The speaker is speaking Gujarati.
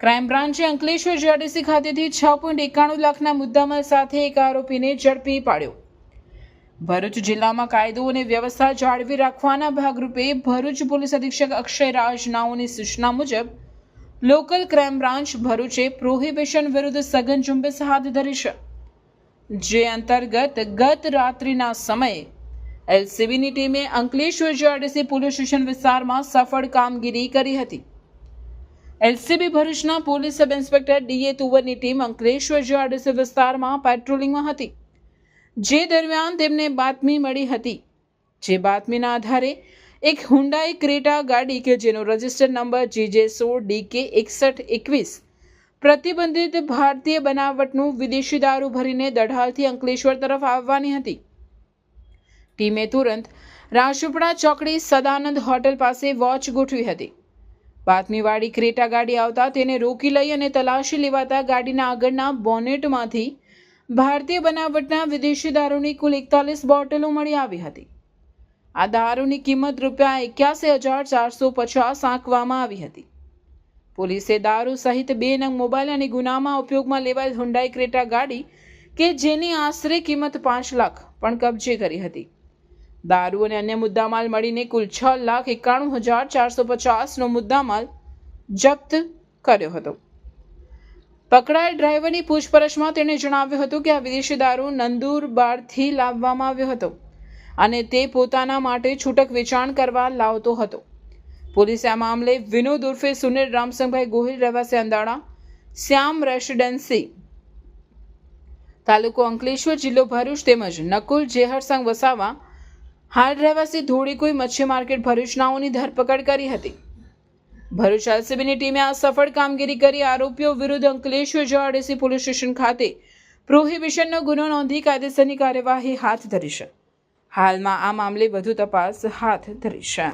ક્રાઇમ બ્રાન્ચે અંકલેશ્વર જીઆરડીસી ખાતેથી 6.91 લાખના મુદ્દામાલ સાથે એક આરોપીને ઝડપી પાડ્યો। ભરૂચ જિલ્લામાં કાયદો અને વ્યવસ્થા જાળવી રાખવાના ભાગરૂપે ભરૂચ પોલીસ અધિક્ષક અક્ષય રાજ નાઓની સૂચના મુજબ લોકલ ક્રાઇમ બ્રાન્ચ ભરૂચે પ્રોહિબિશન વિરુદ્ધ સઘન ઝુંબેશ હાથ ધરી છે, જે અંતર્ગત ગત રાત્રિના સમયે એલસીબીની ટીમે અંકલેશ્વર જીઆરડીસી પોલીસ સ્ટેશન વિસ્તારમાં સફળ કામગીરી કરી હતી। એલસીબી ભરૂચના પોલીસ સબ ઇન્સ્પેક્ટર ડીએ તુવરની ટીમ અંકલેશ્વર જીઆરડીસી વિસ્તારમાં પેટ્રોલિંગમાં હતી, જે દરમિયાન તેમને બાતમી મળી હતી। જે બાતમીના આધારે એક હુન્ડાઈ ક્રેટા ગાડી કે જેનો રજિસ્ટર નંબર GJ16DK6121 પ્રતિબંધિત ભારતીય બનાવટનું વિદેશી દારૂ ભરીને દઢાલથી અંકલેશ્વર તરફ આવવાની હતી। ટીમે તુરંત રાજપીપળા ચોકડી સદાનંદ હોટલ પાસે વોચ ગોઠવી હતી। બાતમીવાળી ક્રેટા ગાડી આવતા તેને રોકી લઈ અને તલાશી લેવાતા ગાડીના આગળના બોનેટમાંથી ભારતીય બનાવટના વિદેશી દારૂની કુલ 41 બોટલો મળી આવી હતી। આ દારૂની કિંમત ₹81,450 આંકવામાં આવી હતી। પોલીસે દારૂ સહિત 2 નંગ મોબાઈલ અને ગુનામાં ઉપયોગમાં લેવાયેલ હુન્ડાઈ ક્રેટા ગાડી કે જેની આશરે કિંમત 5 લાખ પણ કબજે કરી હતી। દારૂ અને અન્ય મુદ્દામાલ મળીને કુલ 6,91,450નો મુદ્દામાલ જપ્ત કર્યો હતો। પકડાયેલ ડ્રાઈવરની પૂછપરછમાં તેણે જણાવ્યું હતું કે આ વિદેશી દારૂ નંદુરબારથી લાવવામાં આવ્યો હતો અને તે પોતાના માટે છૂટક વેચાણ કરવા લાવતો હતો। પોલીસે આ મામલે વિનોદ ઉર્ફે સુનિલ રામસંગભાઈ ગોહિલ રહેવાસી અંદાણા શ્યામ રેસિડેન્સી તાલુકો અંકલેશ્વર જિલ્લો ભરૂચ તેમજ નકુલ જેહરસંગ વસાવા હાલ રહેવાસી ધોળીકુઈ મચ્છી માર્કેટ ભરૂચ નાઓની ધરપકડ કરી હતી। ભરૂચ એલસીબીની ટીમે આ સફળ કામગીરી કરી આરોપીઓ વિરુદ્ધ અંકલેશ્વર જીઆરડીસી પોલીસ સ્ટેશન ખાતે પ્રોહિબિશનનો ગુનો નોંધી કાયદેસરની કાર્યવાહી હાથ ધરી છે। હાલમાં આ મામલે વધુ તપાસ હાથ ધરી છે।